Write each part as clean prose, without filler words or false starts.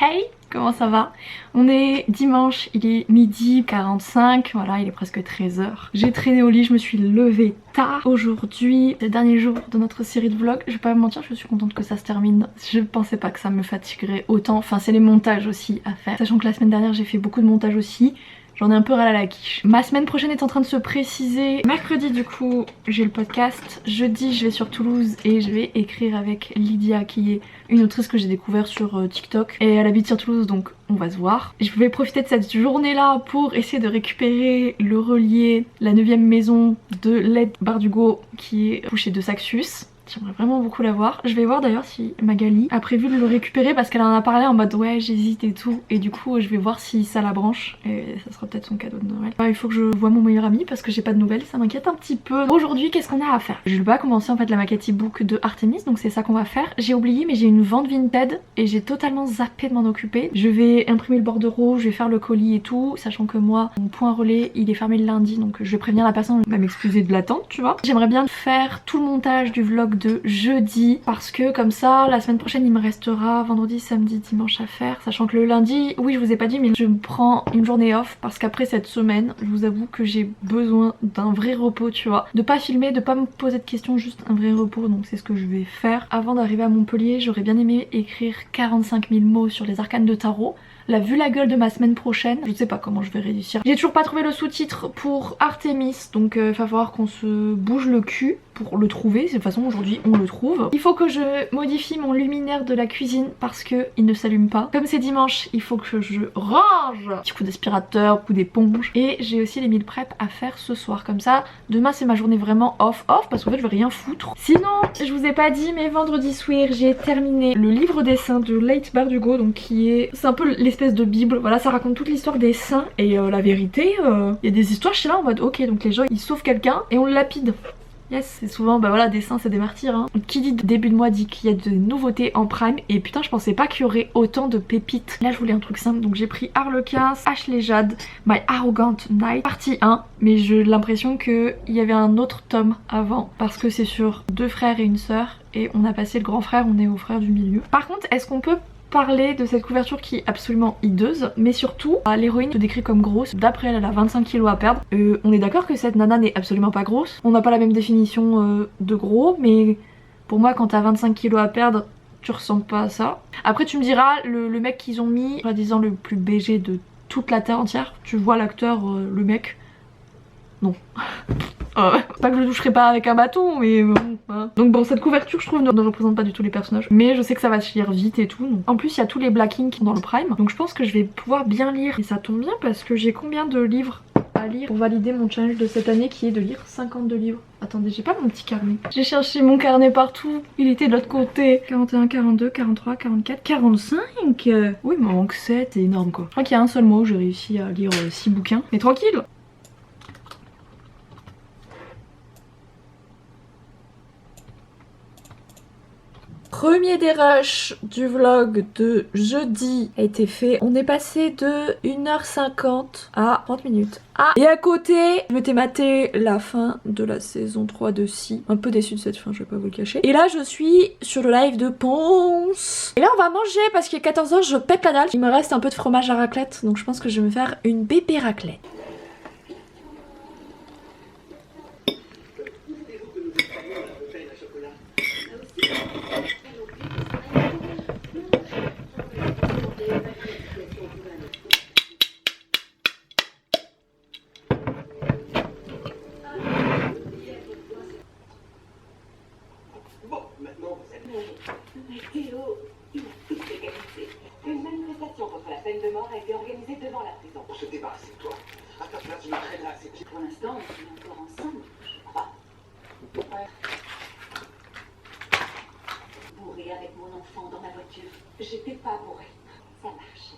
Hey, comment ça va? On est dimanche, il est midi 45, voilà, il est presque 13h. J'ai traîné au lit, je me suis levée tard. Aujourd'hui, c'est le dernier jour de notre série de vlogs. Je vais pas me mentir, je suis contente que ça se termine. Je pensais pas que ça me fatiguerait autant. Enfin, c'est les montages aussi à faire. Sachant que la semaine dernière, j'ai fait beaucoup de montage aussi. J'en ai un peu ras la quiche. Ma semaine prochaine est en train de se préciser. Mercredi du coup j'ai le podcast. Jeudi je vais sur Toulouse et je vais écrire avec Lydia qui est une autrice que j'ai découvert sur TikTok. Et elle habite sur Toulouse donc on va se voir. Je vais profiter de cette journée là pour essayer de récupérer le relier, la 9ème maison de Led Bardugo qui est couchée de Saxus. J'aimerais vraiment beaucoup la voir. Je vais voir d'ailleurs si Magali a prévu de le récupérer parce qu'elle en a parlé en mode ouais j'hésite et tout. Et du coup je vais voir si ça la branche et ça sera peut-être son cadeau de Noël. Il faut que je voie mon meilleur ami parce que j'ai pas de nouvelles, ça m'inquiète un petit peu. Aujourd'hui qu'est-ce qu'on a à faire? Je vais pas commencer en fait la maquette e-book de Artemis donc c'est ça qu'on va faire. J'ai oublié mais j'ai une vente Vinted et j'ai totalement zappé de m'en occuper. Je vais imprimer le bordereau, je vais faire le colis et tout. Sachant que moi mon point relais il est fermé le lundi donc je vais prévenir la personne, elle va m'excuser de l'attente tu vois. J'aimerais bien faire tout le montage du vlog de jeudi parce que comme ça la semaine prochaine il me restera vendredi, samedi, dimanche à faire, sachant que le lundi, oui je vous ai pas dit mais je prends une journée off parce qu'après cette semaine je vous avoue que j'ai besoin d'un vrai repos tu vois, de pas filmer, de pas me poser de questions, juste un vrai repos, donc c'est ce que je vais faire. Avant d'arriver à Montpellier j'aurais bien aimé écrire 45 000 mots sur les arcanes de tarot. Là, vu la gueule de ma semaine prochaine, je sais pas comment je vais réussir. J'ai toujours pas trouvé le sous-titre pour Artemis, donc va falloir qu'on se bouge le cul pour le trouver. De toute façon aujourd'hui on le trouve. Il faut que je modifie mon luminaire de la cuisine parce que il ne s'allume pas. Comme c'est dimanche, il faut que je range. Petit coup d'aspirateur, coup d'éponge. Et j'ai aussi les meal prep à faire ce soir. Comme ça, demain c'est ma journée vraiment off parce qu'en fait je vais rien foutre. Sinon, je vous ai pas dit mais vendredi soir j'ai terminé le livre des saints de Led Bardugo, donc qui est... c'est un peu l'espèce de bible. Voilà, ça raconte toute l'histoire des saints et la vérité, il y a des histoires, je suis là en mode ok donc les gens ils sauvent quelqu'un et on le lapide. Yes, c'est souvent, bah voilà, des saints c'est des martyrs hein. Qui dit début de mois dit qu'il y a de nouveautés en prime et putain je pensais pas qu'il y aurait autant de pépites. Là je voulais un truc simple donc j'ai pris Harlequin, Ashley Jade, My Arrogant Knight, partie 1. Mais j'ai l'impression qu'il y avait un autre tome avant parce que c'est sur 2 frères et une sœur et on a passé le grand frère, on est au frère du milieu. Par contre est-ce qu'on peut parler de cette couverture qui est absolument hideuse, mais surtout l'héroïne se décrit comme grosse. D'après elle, elle a 25 kilos à perdre. On est d'accord que cette nana n'est absolument pas grosse. On n'a pas la même définition de gros, mais pour moi quand t'as 25 kilos à perdre, tu ressembles pas à ça. Après tu me diras, le mec qu'ils ont mis, soi-disant le plus BG de toute la terre entière, tu vois l'acteur, le mec, non. Pas que je le toucherai pas avec un bâton mais bon hein. Donc bon cette couverture je trouve ne représente pas du tout les personnages, mais je sais que ça va se lire vite et tout donc. En plus il y a tous les Black Ink dans le prime donc je pense que je vais pouvoir bien lire et ça tombe bien parce que j'ai combien de livres à lire pour valider mon challenge de cette année qui est de lire 52 livres. Attendez, j'ai pas mon petit carnet. J'ai cherché mon carnet partout, il était de l'autre côté. 41, 42, 43, 44, 45. Oui il m'en manque 7, c'est énorme quoi. Je crois qu'il y a un seul mois où j'ai réussi à lire 6 bouquins. Mais tranquille. Premier des rushs du vlog de jeudi a été fait. On est passé de 1h50 à 30 minutes. Ah, et à côté, je m'étais maté la fin de la saison 3 de Si. Un peu déçue de cette fin, je vais pas vous le cacher. Et là, je suis sur le live de Ponce. Et là, on va manger parce qu'il est 14h, je pète la dalle. Il me reste un peu de fromage à raclette, donc je pense que je vais me faire une bébé raclette. Une manifestation contre la peine de mort a été organisée devant la prison. Pour se débarrasser de toi. À ta place, je me traînerai à ses pieds. Pour l'instant, on est encore ensemble. Je crois. Ouais. Bourré avec mon enfant dans ma voiture. J'étais pas bourrée. Ça marche.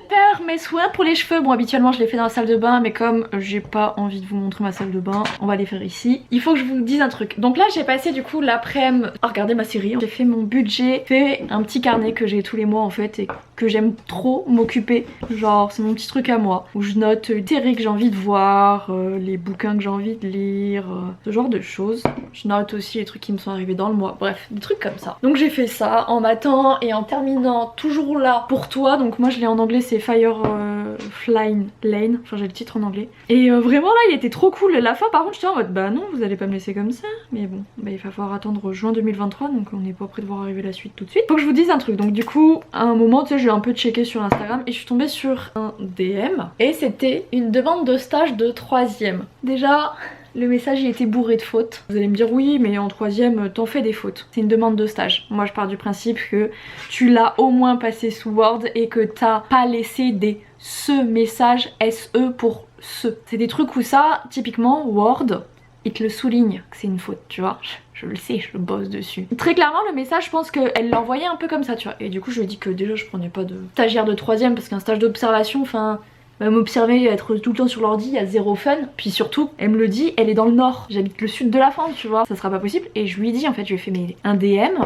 Faire mes soins pour les cheveux. Bon habituellement je les fais dans la salle de bain mais comme j'ai pas envie de vous montrer ma salle de bain, on va les faire ici. Il faut que je vous dise un truc. Donc là j'ai passé du coup l'après-midi à regarder ma série. J'ai fait mon budget, fait un petit carnet que j'ai tous les mois en fait et que j'aime trop m'occuper. Genre c'est mon petit truc à moi où je note les séries que j'ai envie de voir, les bouquins que j'ai envie de lire, ce genre de choses. Je note aussi les trucs qui me sont arrivés dans le mois, bref des trucs comme ça. Donc j'ai fait ça en matin et en terminant toujours là pour toi. Donc moi je l'ai en anglais, c'est Firefly Lane, enfin j'ai le titre en anglais. Et vraiment là il était trop cool. La fin par contre j'étais en mode bah non vous allez pas me laisser comme ça. Mais bon bah il va falloir attendre juin 2023 donc on n'est pas prêt de voir arriver la suite tout de suite. Faut que je vous dise un truc, donc du coup à un moment tu sais j'ai un peu checké sur Instagram et je suis tombée sur un DM et c'était une demande de stage de 3ème. Déjà le message il était bourré de fautes. Vous allez me dire oui mais en 3ème t'en fais des fautes. C'est une demande de stage. Moi je pars du principe que tu l'as au moins passé sous Word et que t'as pas laissé des ce message SE pour ce. C'est des trucs où ça typiquement Word il te le souligne que c'est une faute tu vois. Je le sais, je bosse dessus. Très clairement le message je pense qu'elle l'a envoyé un peu comme ça tu vois. Et du coup je lui ai dit que déjà je prenais pas de stagiaire de 3ème parce qu'un stage d'observation enfin... m'observer, être tout le temps sur l'ordi, il y a zéro fun. Puis surtout, elle me le dit, elle est dans le nord. J'habite le sud de la France, tu vois. Ça sera pas possible. Et je lui ai dit, en fait, je lui ai fait un DM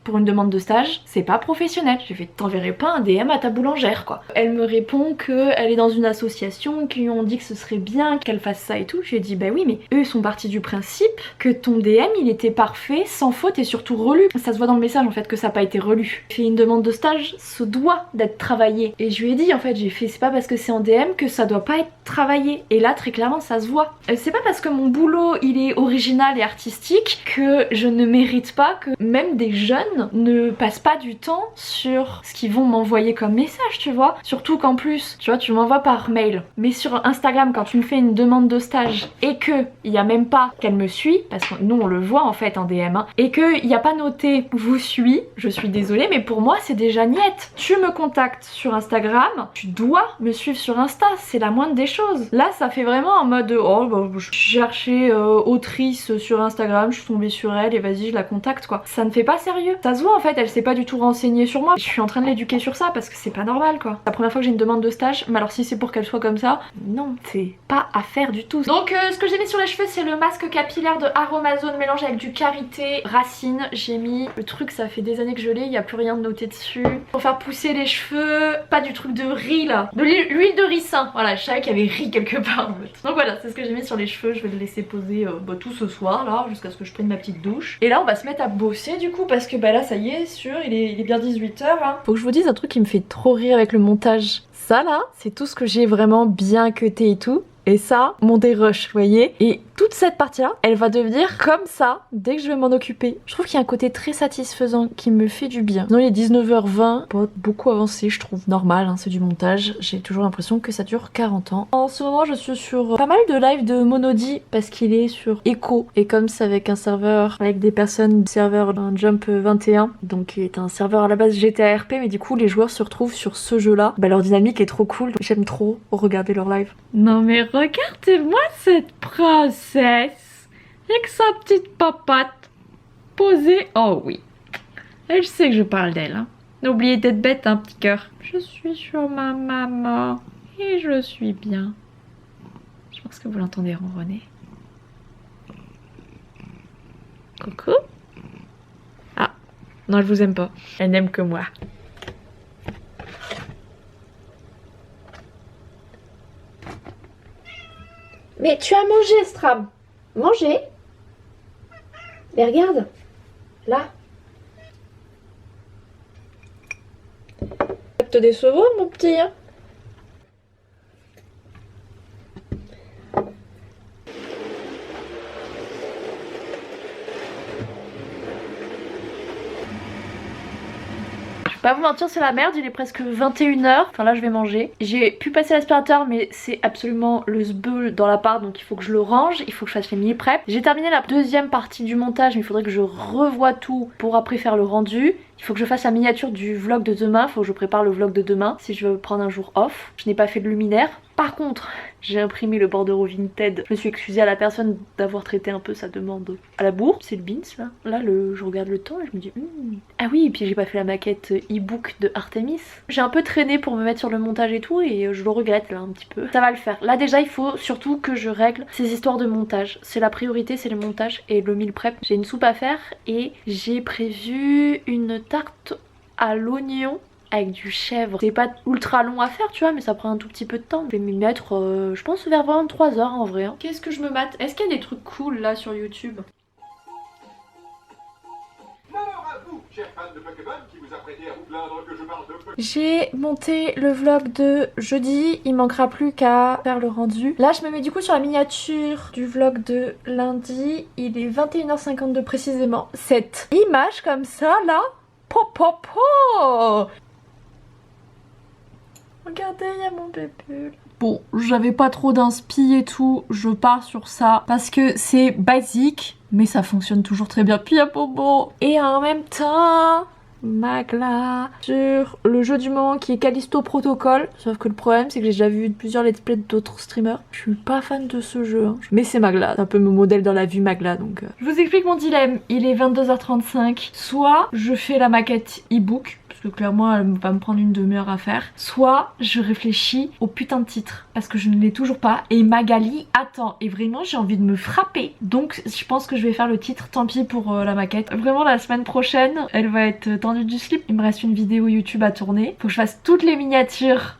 pour une demande de stage, c'est pas professionnel. J'ai fait, t'enverrais pas un DM à ta boulangère, quoi. Elle me répond qu'elle est dans une association, qui lui ont dit que ce serait bien qu'elle fasse ça et tout. Je lui ai dit, bah oui, mais eux sont partis du principe que ton DM, il était parfait, sans faute et surtout relu. Ça se voit dans le message, en fait, que ça n'a pas été relu. Fait une demande de stage, se doit d'être travaillé. Et je lui ai dit, en fait, j'ai fait, c'est pas parce que c'est en DM que ça doit pas être travaillé. Et là, très clairement, ça se voit. C'est pas parce que mon boulot, il est original et artistique que je ne mérite pas que même des jeunes ne passent pas du temps sur ce qu'ils vont m'envoyer comme message, tu vois. Surtout qu'en plus, tu vois, tu m'envoies par mail. Mais sur Instagram, quand tu me fais une demande de stage et que il y a même pas qu'elle me suit, parce que nous on le voit en fait en DM, hein, et que il y a pas noté vous suis, je suis désolée, mais pour moi c'est déjà niette. Tu me contactes sur Instagram, tu dois me suivre sur Insta, c'est la moindre des choses. Là, ça fait vraiment en mode oh bah, je cherchais autrice sur Instagram, je suis tombée sur elle et vas-y je la contacte quoi. Ça ne fait pas sérieux. Ça se voit en fait, elle s'est pas du tout renseignée sur moi. Je suis en train de l'éduquer sur ça parce que c'est pas normal quoi. La première fois que j'ai une demande de stage, mais alors si c'est pour qu'elle soit comme ça, non, c'est pas à faire du tout. Donc ce que j'ai mis sur les cheveux c'est le masque capillaire de Aromazone mélangé avec du karité racine. J'ai mis le truc, ça fait des années que je l'ai, il y a plus rien de noté dessus. Pour faire pousser les cheveux, pas du truc de riz là, de l'huile de ricin. Voilà, je savais qu'il y avait riz quelque part en fait. Donc voilà, c'est ce que j'ai mis sur les cheveux, je vais le laisser poser tout ce soir là, jusqu'à ce que je prenne ma petite douche. Et là on va se mettre à bosser du coup parce que bah là ça y est, sûr, il est bien 18h hein. Faut que je vous dise un truc qui me fait trop rire avec le montage. Ça là, c'est tout ce que j'ai vraiment bien cuté et tout. Et ça, mon dérush, vous voyez. Et toute cette partie-là, elle va devenir comme ça dès que je vais m'en occuper. Je trouve qu'il y a un côté très satisfaisant qui me fait du bien. Sinon, il est 19h20, pas beaucoup avancé, je trouve. Normal, hein, c'est du montage. J'ai toujours l'impression que ça dure 40 ans. En ce moment, je suis sur pas mal de lives de Monody parce qu'il est sur Echo. Et comme c'est avec un serveur, avec des personnes du serveur d'un Jump 21, donc qui est un serveur à la base GTA RP, mais du coup, les joueurs se retrouvent sur ce jeu-là. Bah, leur dynamique est trop cool. J'aime trop regarder leur live. Non mais regardez-moi cette princesse avec sa petite papate posée. Oh oui, elle sait que je parle d'elle. Hein. N'oubliez d'être bête, un petit cœur. Je suis sur ma maman et je suis bien. Je pense que vous l'entendez ronronner. Coucou. Ah, non, elle vous aime pas. Elle n'aime que moi. Mais tu as mangé, Stram. Mangé. Mais regarde. Là. Ça te décevra, mon petit. Hein. Pas vous mentir, c'est la merde, il est presque 21h. Enfin là je vais manger. J'ai pu passer l'aspirateur mais c'est absolument le sbeul dans l'appart, donc il faut que je le range, il faut que je fasse les mini prep. J'ai terminé la deuxième partie du montage mais il faudrait que je revoie tout pour après faire le rendu. Il faut que je fasse la miniature du vlog de demain, il faut que je prépare le vlog de demain si je veux prendre un jour off. Je n'ai pas fait de luminaire. Par contre, j'ai imprimé le bordereau Vinted. Je me suis excusée à la personne d'avoir traité un peu sa demande à la bourre. C'est le Beans là. Là, je regarde le temps et je me dis ah oui, et puis j'ai pas fait la maquette e-book de Artemis. J'ai un peu traîné pour me mettre sur le montage et tout et je le regrette là un petit peu. Ça va le faire. Là déjà, il faut surtout que je règle ces histoires de montage. C'est la priorité, c'est le montage et le meal prep. J'ai une soupe à faire et j'ai prévu une tarte à l'oignon. avec du chèvre. C'est pas ultra long à faire tu vois, mais ça prend un tout petit peu de temps. Je vais m'y mettre je pense vers 23h en vrai. Qu'est-ce que je me mate? Est-ce qu'il y a des trucs cool là sur YouTube? J'ai monté le vlog de jeudi, il manquera plus qu'à faire le rendu. Là je me mets du coup sur la miniature du vlog de lundi, il est 21h52 précisément. Cette image comme ça là, regardez, il y a mon bébé. Bon, j'avais pas trop d'inspi et tout, je pars sur ça parce que c'est basique, mais ça fonctionne toujours très bien. Puis il y a Bobo. Et en même temps, Magla sur le jeu du moment qui est Callisto Protocol. Sauf que le problème c'est que j'ai déjà vu plusieurs let's play d'autres streamers. Je suis pas fan de ce jeu, hein. Mais c'est Magla, c'est un peu mon modèle dans la vie Magla donc. Je vous explique mon dilemme, il est 22h35. Soit je fais la maquette e-book, parce que clairement elle va me prendre une demi-heure à faire. Soit je réfléchis au putain de titre, parce que je ne l'ai toujours pas. Et Magali attend, et vraiment j'ai envie de me frapper. Donc je pense que je vais faire le titre, tant pis pour la maquette. Vraiment la semaine prochaine, elle va être tendue du slip. Il me reste une vidéo YouTube à tourner. Faut que je fasse toutes les miniatures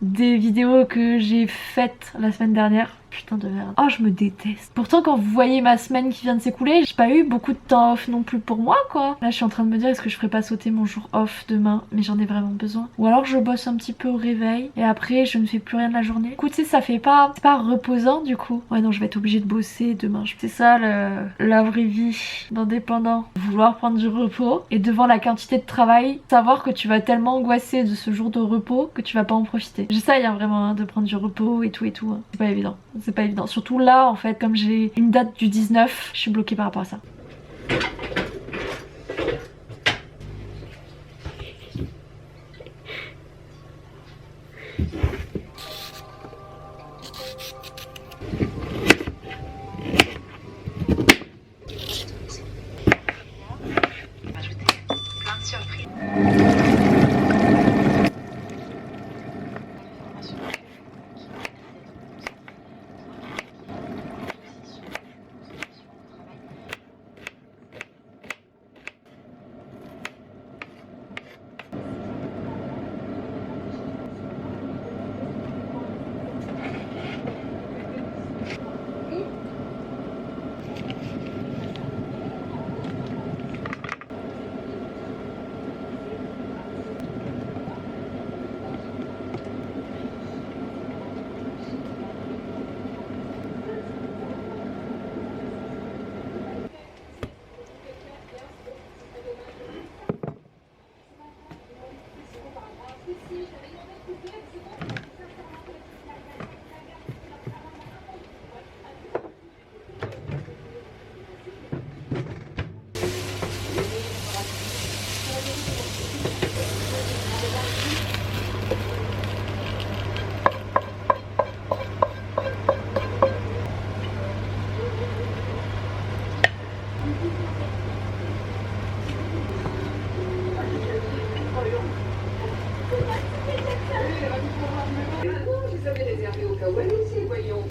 des vidéos que j'ai faites la semaine dernière. Putain de merde. Oh je me déteste. Pourtant quand vous voyez ma semaine qui vient de s'écouler, j'ai pas eu beaucoup de temps off non plus pour moi quoi. Là je suis en train de me dire est-ce que je ferais pas sauter mon jour off demain, mais j'en ai vraiment besoin. Ou alors je bosse un petit peu au réveil et après je ne fais plus rien de la journée. Du coup tu sais ça fait pas, c'est pas reposant du coup. Ouais non je vais être obligée de bosser demain. C'est ça la vraie vie d'indépendant. Vouloir prendre du repos et devant la quantité de travail, savoir que tu vas tellement angoisser de ce jour de repos que tu vas pas en profiter. J'essaye hein, vraiment hein, de prendre du repos et tout hein. C'est pas évident. C'est pas évident. Surtout là en fait comme j'ai une date du 19, je suis bloquée par rapport à ça.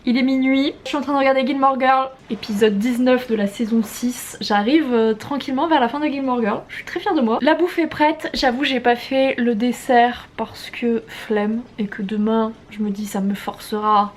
Il est minuit, je suis en train de regarder Gilmore Girl, épisode 19 de la saison 6. J'arrive tranquillement vers la fin de Gilmore Girl, je suis très fière de moi. La bouffe est prête, j'avoue j'ai pas fait le dessert parce que flemme et que demain je me dis ça me forcera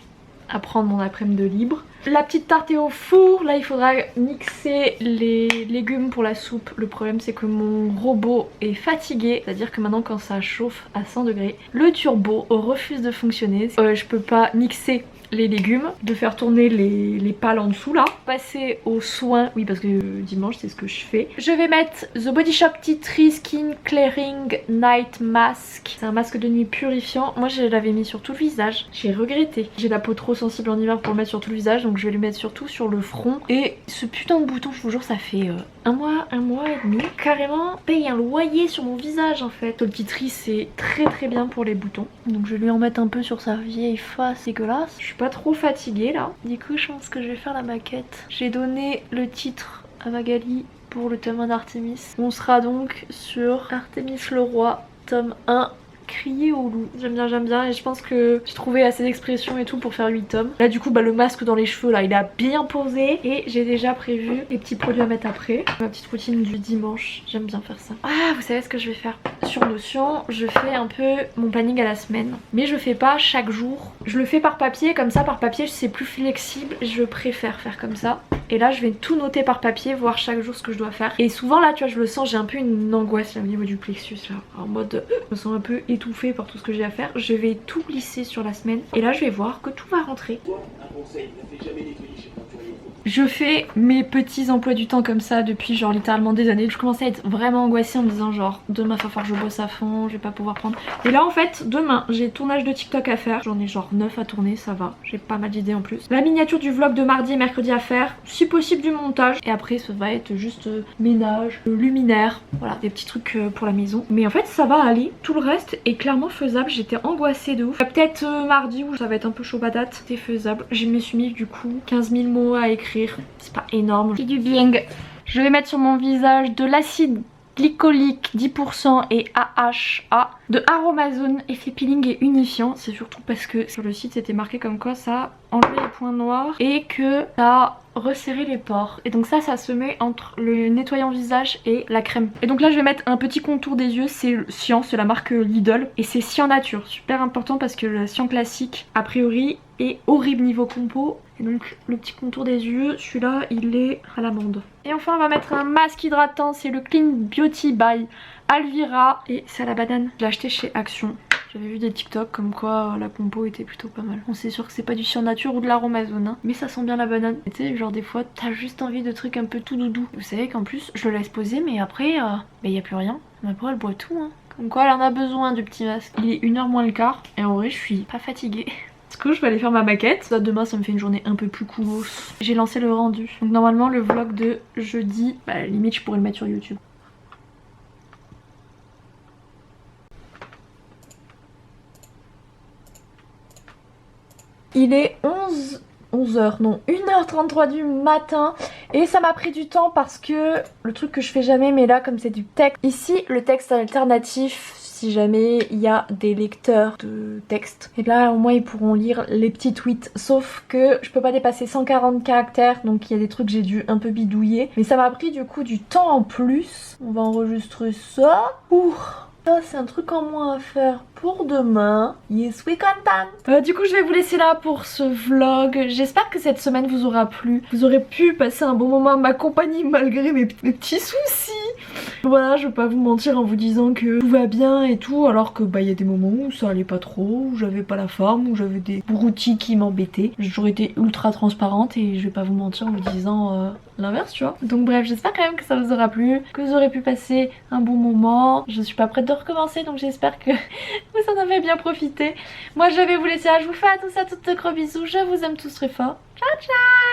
à prendre mon après-midi de libre. La petite tarte est au four, là il faudra mixer les légumes pour la soupe. Le problème c'est que mon robot est fatigué, c'est à dire que maintenant quand ça chauffe à 100 degrés, le turbo refuse de fonctionner. Je peux pas mixer les légumes, de faire tourner les pales en dessous là. Passer aux soins, oui parce que dimanche c'est ce que je fais. Je vais mettre The Body Shop Tea Tree Skin Clearing Night Mask. C'est un masque de nuit purifiant. Moi je l'avais mis sur tout le visage, j'ai regretté. J'ai la peau trop sensible en hiver pour le mettre sur tout le visage, donc je vais le mettre surtout sur le front. Et ce putain de bouton, je vous jure ça fait un mois et demi. Carrément paye un loyer sur mon visage en fait. Le Tea Tree c'est très bien pour les boutons. Donc je vais lui en mettre un peu sur sa vieille face dégueulasse. Je suis pas trop fatiguée là. Du coup je pense que je vais faire la maquette. J'ai donné le titre à Magali pour le tome 1 d'Artemis. On sera donc sur Artemis le Roi, tome 1, crier au loup. J'aime bien et je pense que j'ai trouvé assez d'expressions et tout pour faire 8 tomes. Là du coup le masque dans les cheveux là il a bien posé et j'ai déjà prévu les petits produits à mettre après. Ma petite routine du dimanche, j'aime bien faire ça. Ah vous savez ce que je vais faire sur Notion, je fais un peu mon planning à la semaine. Mais je fais pas chaque jour. Je le fais par papier, comme ça par papier c'est plus flexible. Je préfère faire comme ça. Et là je vais tout noter par papier, voir chaque jour ce que je dois faire. Et souvent là tu vois je le sens, j'ai un peu une angoisse là, au niveau du plexus là. En mode je me sens un peu étouffée par tout ce que j'ai à faire. Je vais tout glisser sur la semaine. Et là je vais voir que tout va rentrer. Un conseil, ne fais jamais nettoyer chez toi. Je fais mes petits emplois du temps comme ça depuis genre littéralement des années. Je commençais à être vraiment angoissée en me disant genre demain il va falloir que je bosse à fond, je vais pas pouvoir prendre. Et là en fait demain j'ai tournage de TikTok à faire. J'en ai genre 9 à tourner, ça va. J'ai pas mal d'idées en plus. La miniature du vlog de mardi et mercredi à faire. Si possible du montage. Et après ça va être juste ménage, luminaire. Voilà des petits trucs pour la maison. Mais en fait ça va aller. Tout le reste est clairement faisable. J'étais angoissée de ouf. Peut-être mardi où ça va être un peu chaud patate. C'est faisable. Je me suis mis du coup 15 000 mots à écrire. C'est pas énorme. C'est du bien. Je vais mettre sur mon visage de l'acide glycolique 10% et AHA de Aromazone, effet peeling et unifiant. C'est surtout parce que sur le site c'était marqué comme quoi ça enlevait les points noirs et que ça resserrait les pores. Et donc ça se met entre le nettoyant visage et la crème. Et donc là je vais mettre un petit contour des yeux, c'est Cyan, c'est la marque Lidl et c'est Cyan Nature, super important parce que le Cyan classique a priori est horrible niveau compo. Et donc le petit contour des yeux, celui-là il est à l'amande. Et enfin on va mettre un masque hydratant, c'est le Clean Beauty by Alvira et c'est à la banane. Je l'ai acheté chez Action. J'avais vu des TikTok comme quoi la compo était plutôt pas mal. On sait sûr que c'est pas du Cyan Nature ou de l'Aromazone hein, mais ça sent bien la banane. Tu sais genre des fois t'as juste envie de trucs un peu tout doudou. Vous savez qu'en plus je le laisse poser mais après y a plus rien. Mais après elle boit tout hein. Comme quoi elle en a besoin du petit masque. Il est 1h moins le quart et en vrai je suis pas fatiguée. Du coup je vais aller faire ma maquette. Ça, demain ça me fait une journée un peu plus coolos. J'ai lancé le rendu. Donc normalement le vlog de jeudi, limite je pourrais le mettre sur YouTube. Il est 11h, non 1h33 du matin et ça m'a pris du temps parce que le truc que je fais jamais mais là comme c'est du texte, ici le texte alternatif si jamais il y a des lecteurs de texte. Et là au moins ils pourront lire les petits tweets. Sauf que je peux pas dépasser 140 caractères donc il y a des trucs que j'ai dû un peu bidouiller. Mais ça m'a pris du coup du temps en plus. On va enregistrer ça. Ouh. Ça c'est un truc en moins à faire pour demain. Yes we content. Du coup je vais vous laisser là pour ce vlog. J'espère que cette semaine vous aura plu. Vous aurez pu passer un bon moment à ma compagnie malgré mes petits soucis. Voilà, je vais pas vous mentir en vous disant que tout va bien et tout, alors que il y a des moments où ça allait pas trop, où j'avais pas la forme, où j'avais des broutilles qui m'embêtaient. J'ai toujours été ultra transparente et je vais pas vous mentir en vous disant l'inverse, tu vois. Donc bref, j'espère quand même que ça vous aura plu, que vous aurez pu passer un bon moment. Je suis pas prête de recommencer donc j'espère que vous en avez bien profité. Moi je vais vous laisser là, je vous fais à tous à toutes de gros bisous, je vous aime tous très fort. Ciao ciao.